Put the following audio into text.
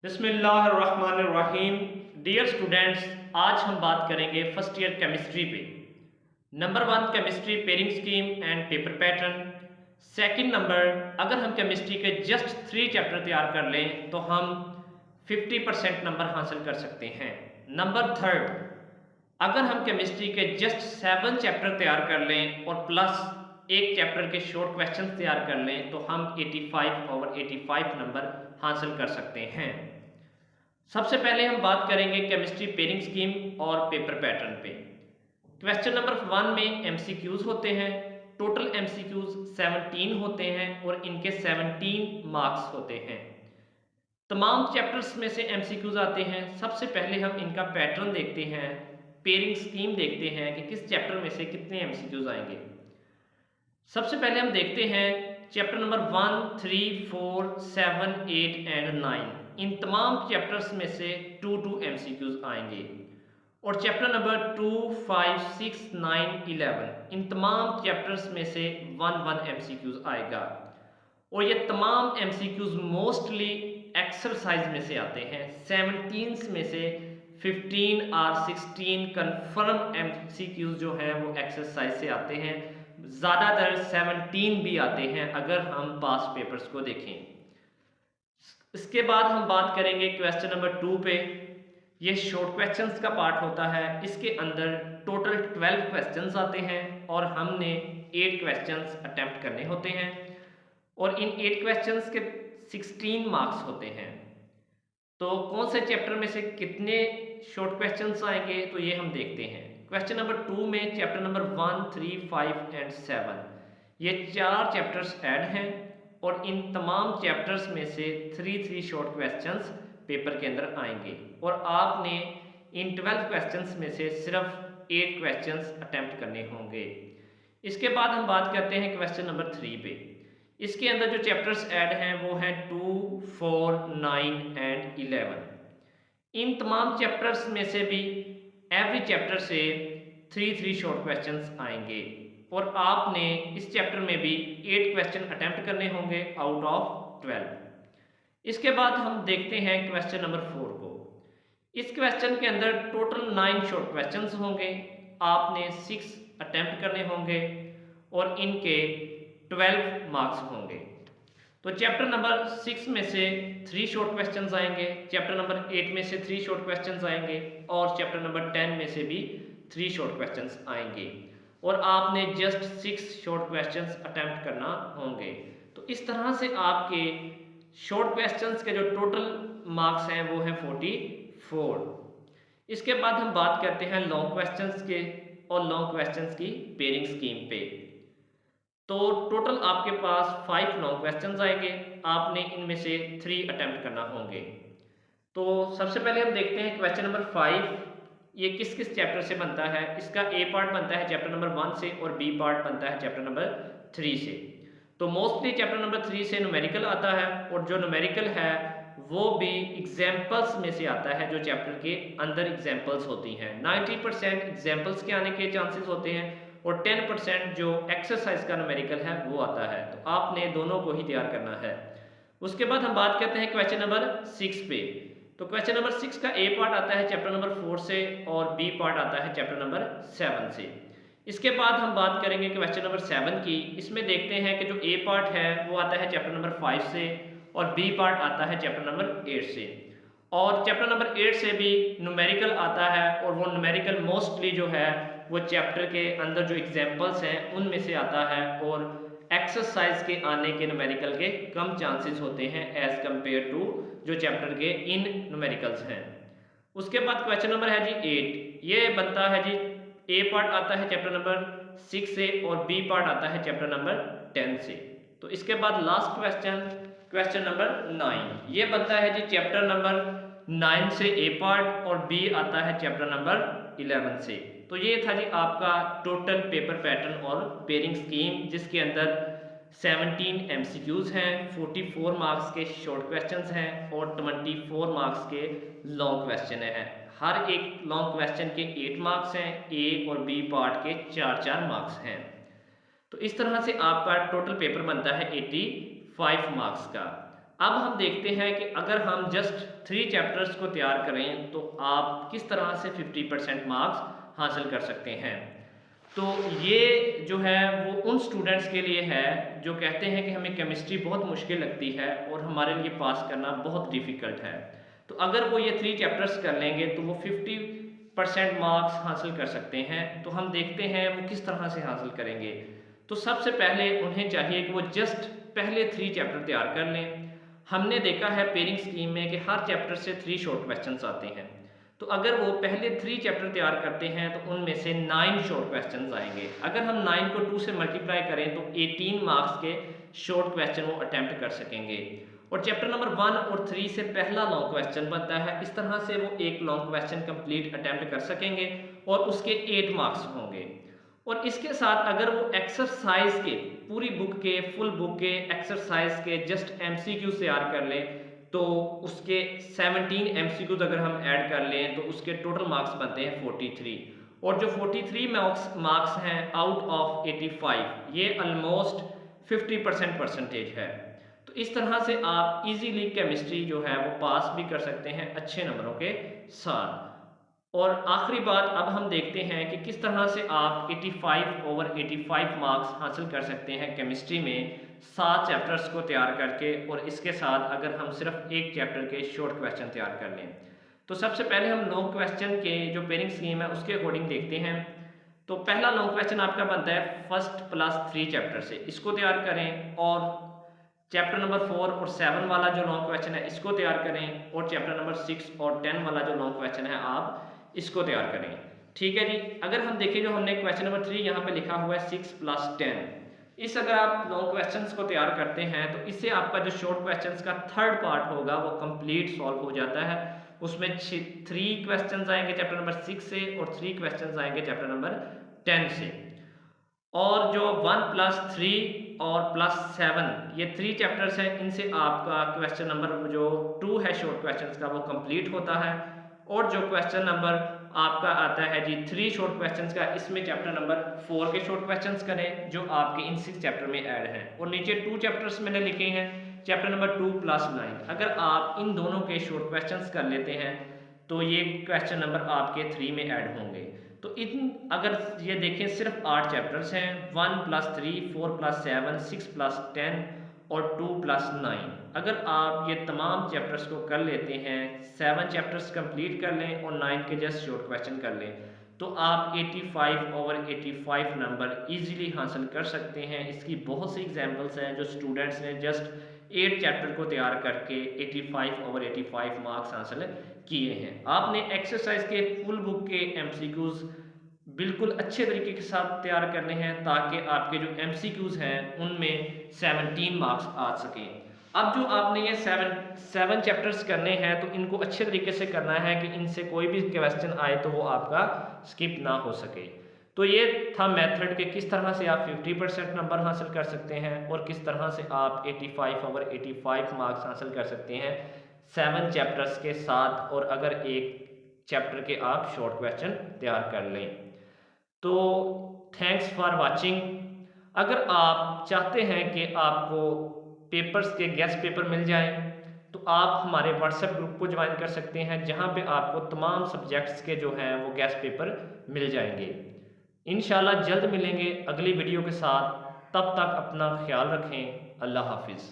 बिस्मिल्लाहिर्रहमानिर्रहीम। Dear students, आज हम बात करेंगे फर्स्ट ईयर केमिस्ट्री पे। Number 1 chemistry pairing scheme and paper pattern. Second number, अगर हम केमिस्ट्री के जस्ट 3 चैप्टर तैयार कर लें तो हम 50% नंबर हासिल कर सकते हैं। नंबर थर्ड, अगर हम केमिस्ट्री के जस्ट 7 चैप्टर तैयार कर लें और प्लस एक चैप्टर के शॉर्ट क्वेश्चन तैयार कर लें तो हम 85/85 नंबर हासिल कर सकते हैं। सबसे पहले हम बात करेंगे केमिस्ट्री पेयरिंग स्कीम और पेपर पैटर्न पे। क्वेश्चन नंबर 1 में एमसीक्यूज होते हैं। टोटल एमसीक्यूज 17 होते हैं और इनके 17 मार्क्स होते हैं। तमाम चैप्टर्स में से एमसीक्यूज आते हैं। सबसे पहले हम इनका पैटर्न देखते हैं, पेयरिंग स्कीम देखते हैं कि किस चैप्टर में से कितने एमसीक्यूज आएंगे। सबसे पहले हम देखते हैं चैप्टर नंबर 1, 3, 4, 7, 8 एंड 9। इन तमाम चैप्टर्स में से 2 एमसीक्यूज आएंगे। और चैप्टर नंबर 2, 5, 6, 9, 11 इन तमाम चैप्टर्स में से 1 एमसीक्यूज आएगा। और ये तमाम एमसीक्यूज मोस्टली एक्सरसाइज में से आते हैं। 17 में से 15 और 16 कन्फर्म एमसीक्यूज जो हैं वो एक्सरसाइज से आते हैं। ज़्यादातर 17 भी आते हैं अगर हम पास्ट पेपर्स को देखें। इसके बाद हम बात करेंगे क्वेश्चन नंबर 2 पे। ये शॉर्ट क्वेश्चंस का पार्ट होता है। इसके अंदर टोटल 12 क्वेश्चंस आते हैं और हमने 8 क्वेश्चंस अटेम्प्ट करने होते हैं और इन 8 क्वेश्चंस के 16 मार्क्स होते हैं। तो कौन से चैप्टर में से कितने शॉर्ट क्वेश्चंस आएंगे तो ये हम देखते हैं। क्वेश्चन नंबर 2 में चैप्टर नंबर 1, 3, 5 एंड 7 ये 4 चैप्टर्स ऐड हैं और इन तमाम चैप्टर्स में से 3 शॉर्ट क्वेश्चंस पेपर के अंदर आएंगे और आपने इन 12 क्वेश्चंस में से सिर्फ 8 क्वेश्चंस अटेम्प्ट करने होंगे। इसके बाद हम बात करते हैं क्वेश्चन नंबर 3 पे। इसके अंदर जो चैप्टर्स ऐड हैं वो हैं 2, 4, 9 एंड 11। इन तमाम चैप्टर्स में से भी एवरी चैप्टर से 3 शॉर्ट क्वेश्चंस आएंगे और आपने इस चैप्टर में भी 8 क्वेश्चन अटेम्प्ट करने होंगे आउट ऑफ 12। इसके बाद हम देखते हैं क्वेश्चन नंबर 4 को। इस क्वेश्चन के अंदर टोटल 9 शॉर्ट क्वेश्चंस होंगे। आपने 6 अटेम्प्ट करने होंगे और इनके 12 मार्क्स होंगे। तो चैप्टर नंबर 6 में से 3 शॉर्ट क्वेश्चंस आएंगे, चैप्टर नंबर 8 में से 3 शॉर्ट क्वेश्चंस आएंगे और चैप्टर नंबर 10 में से भी 3 शॉर्ट क्वेश्चंस आएंगे और आपने जस्ट 6 शॉर्ट क्वेश्चंस अटेम्प्ट करना होंगे। तो इस तरह से आपके शॉर्ट क्वेश्चंस के जो टोटल मार्क्स हैं वो हैं 44। इसके बाद हम बात करते हैं लॉन्ग क्वेश्चंस के और लॉन्ग क्वेश्चंस की पेयरिंग स्कीम पे। तो टोटल आपके पास 5 लॉन्ग क्वेश्चंस आएंगे। आपने इनमें से 3 अटेम्प्ट करना होंगे। तो सबसे पहले हम देखते हैं क्वेश्चन नंबर 5। ये किस किस चैप्टर से बनता है। इसका ए पार्ट बनता है चैप्टर नंबर 1 से और बी पार्ट बनता है चैप्टर नंबर 3 से। तो मोस्टली चैप्टर नंबर 3 से न्यूमेरिकल आता है और जो न्यूमेरिकल है वो भी एग्जाम्पल्स में से आता है। जो चैप्टर के अंदर एग्जाम्पल्स होती हैं 90% एग्जाम्पल्स के आने के चांसेस होते हैं और 10% जो एक्सरसाइज का न्यूमेरिकल है वो आता है। तो आपने दोनों को ही तैयार करना है। उसके बाद हम बात करते हैं क्वेश्चन नंबर 6 पे। तो क्वेश्चन नंबर 6 का ए पार्ट आता है चैप्टर नंबर 4 से और बी पार्ट आता है चैप्टर नंबर 7 से। इसके बाद हम बात करेंगे क्वेश्चन नंबर 7 की। इसमें देखते हैं कि जो ए पार्ट है वो आता है चैप्टर नंबर 5 से और बी पार्ट आता है चैप्टर नंबर 8 से। और चैप्टर नंबर 8 से भी न्यूमेरिकल आता है और वो न्यूमेरिकल मोस्टली जो है वो चैप्टर के अंदर जो एग्जाम्पल्स हैं उनमें से आता है और एक्सरसाइज के आने के न्यूमेरिकल के कम चांसेस होते हैं एज कंपेयर टू जो चैप्टर के इन न्यूमेरिकल्स हैं। उसके बाद क्वेश्चन नंबर है जी 8। ये बनता है जी ए पार्ट आता है चैप्टर नंबर 6 से और बी पार्ट आता है चैप्टर नंबर 10 से। तो इसके बाद लास्ट क्वेश्चन नंबर 9। ये बनता है जी चैप्टर नंबर 9 से ए पार्ट और बी आता है चैप्टर नंबर 11 से। तो ये था जी आपका टोटल पेपर पैटर्न और पेयरिंग स्कीम जिसके अंदर 17 एमसीक्यूज हैं, 44 मार्क्स के शॉर्ट क्वेश्चंस हैं और 24 मार्क्स के लॉन्ग क्वेश्चन हैं। हर एक लॉन्ग क्वेश्चन के 8 मार्क्स हैं, ए और बी पार्ट के 4 मार्क्स हैं। तो इस तरह से आपका टोटल पेपर बनता है 85 मार्क्स का। अब हम देखते हैं कि अगर हम जस्ट 3 चैप्टर्स को तैयार करें तो आप किस तरह से 50% मार्क्स हासिल कर सकते हैं। तो ये जो है वो उन स्टूडेंट्स के लिए है जो कहते हैं कि हमें केमिस्ट्री बहुत मुश्किल लगती है और हमारे लिए पास करना बहुत डिफ़िकल्ट है। तो अगर वो ये 3 चैप्टर्स कर लेंगे तो वो 50% मार्क्स हासिल कर सकते हैं। तो हम देखते हैं वो किस तरह से हासिल करेंगे। तो सबसे पहले उन्हें चाहिए कि वो जस्ट पहले 3 चैप्टर तैयार कर लें। हमने देखा है पेयरिंग स्कीम में कि हर चैप्टर से 3 शॉर्ट क्वेश्चंस आते हैं। तो अगर वो पहले 3 चैप्टर तैयार करते हैं तो उनमें से 9 शॉर्ट क्वेश्चंस आएंगे। अगर हम 9 को 2 से मल्टीप्लाई करें तो 18 मार्क्स के शॉर्ट क्वेश्चन वो अटेम्प्ट कर सकेंगे। और चैप्टर नंबर 1 और 3 से पहला लॉन्ग क्वेश्चन बनता है। इस तरह से वो एक लॉन्ग क्वेश्चन कंप्लीट अटेम्प्ट कर सकेंगे और उसके 8 मार्क्स होंगे। और इसके साथ अगर वो एक्सरसाइज के पूरी बुक के फुल बुक के एक्सरसाइज के जस्ट एमसीक्यूज तैयार कर लें तो उसके 17 एमसीक्यूज अगर हम ऐड कर लें तो उसके टोटल मार्क्स बनते हैं 43। और जो 43 मार्क्स हैं आउट ऑफ 85 ये ऑलमोस्ट 50% परसेंटेज है। तो इस तरह से आप इजीली केमिस्ट्री जो है वो पास भी कर सकते हैं अच्छे नंबरों के साथ। और आखिरी बात अब हम देखते हैं कि किस तरह से आप 85 ओवर 85 मार्क्स हासिल कर सकते हैं केमिस्ट्री में 7 चैप्टर्स को तैयार करके। और इसके साथ अगर हम सिर्फ एक चैप्टर के शॉर्ट क्वेश्चन तैयार कर लें तो सबसे पहले हम लॉन्ग क्वेश्चन के जो पेयरिंग स्कीम है उसके अकॉर्डिंग देखते हैं। तो पहला लॉन्ग क्वेश्चन आपका बनता है फर्स्ट प्लस 3 चैप्टर से, इसको तैयार करें। और चैप्टर नंबर 4 और 7 वाला जो लॉन्ग क्वेश्चन है इसको तैयार करें। और चैप्टर नंबर 6 और 10 वाला जो लॉन्ग क्वेश्चन है आप इसको तैयार करें। ठीक है जी। अगर हम देखें जो हमने क्वेश्चन नंबर 3 यहाँ पे लिखा हुआ है 6 + 10, इस अगर आप लॉन्ग क्वेश्चंस को तैयार करते हैं तो इससे आपका जो शॉर्ट क्वेश्चंस का थर्ड पार्ट होगा वो कंप्लीट सॉल्व हो जाता है। उसमें 3 क्वेश्चंस आएंगे चैप्टर नंबर 6 से और 3 क्वेश्चंस आएंगे चैप्टर नंबर 10 से। और जो 1 + 3 और +7 ये 3 चैप्टर्स हैं, इनसे आपका क्वेश्चन नंबर जो 2 है शॉर्ट क्वेश्चंस का वो कंप्लीट होता है। और जो क्वेश्चन नंबर आपका आता है जी 3 शॉर्ट क्वेश्चंस का, इसमें चैप्टर नंबर 4 के शॉर्ट क्वेश्चंस करें जो आपके इन 6 चैप्टर में ऐड हैं। और नीचे 2 चैप्टर्स मैंने लिखे हैं चैप्टर नंबर 2 + 9। अगर आप इन दोनों के शॉर्ट क्वेश्चंस कर लेते हैं तो ये क्वेश्चन नंबर आपके 3 में ऐड होंगे। तो इन अगर ये देखें सिर्फ 8 चैप्टर्स हैं 1 + 3, 4 + 7, 6 + 10 और 2 + 9। अगर आप ये तमाम चैप्टर्स को कर लेते हैं, 7 चैप्टर्स कंप्लीट कर लें और 9 के जस्ट शॉर्ट क्वेश्चन कर लें तो आप 85 ओवर 85 नंबर इजीली हासिल कर सकते हैं। इसकी बहुत सी एग्जांपल्स हैं जो स्टूडेंट्स ने जस्ट 8 चैप्टर को तैयार करके 85 ओवर 85 मार्क्स हासिल किए हैं। आपने एक्सरसाइज के फुल बुक के एमसीक्यूज बिल्कुल अच्छे तरीके के साथ तैयार करने हैं ताकि आपके जो एमसीक्यूज हैं उनमें 17 मार्क्स आ सकें। अब जो आपने ये 7 चैप्टर्स करने हैं तो इनको अच्छे तरीके से करना है कि इनसे कोई भी क्वेश्चन आए तो वो आपका स्किप ना हो सके। तो ये था मेथड कि किस तरह से आप 50% नंबर हासिल कर सकते हैं और किस तरह से आप 85 ओवर 85 मार्क्स हासिल कर सकते हैं 7 चैप्टर्स के साथ। और अगर एक चैप्टर के आप शॉर्ट क्वेश्चन तैयार कर लें तो थैंक्स फॉर वाचिंग। अगर आप चाहते हैं कि आपको पेपर्स के गेस्ट पेपर मिल जाएं तो आप हमारे व्हाट्सएप ग्रुप को ज्वाइन कर सकते हैं जहां पे आपको तमाम सब्जेक्ट्स के जो हैं वो गेस्ट पेपर मिल जाएंगे। इंशाल्लाह जल्द मिलेंगे अगली वीडियो के साथ। तब तक अपना ख्याल रखें। अल्लाह हाफिज़।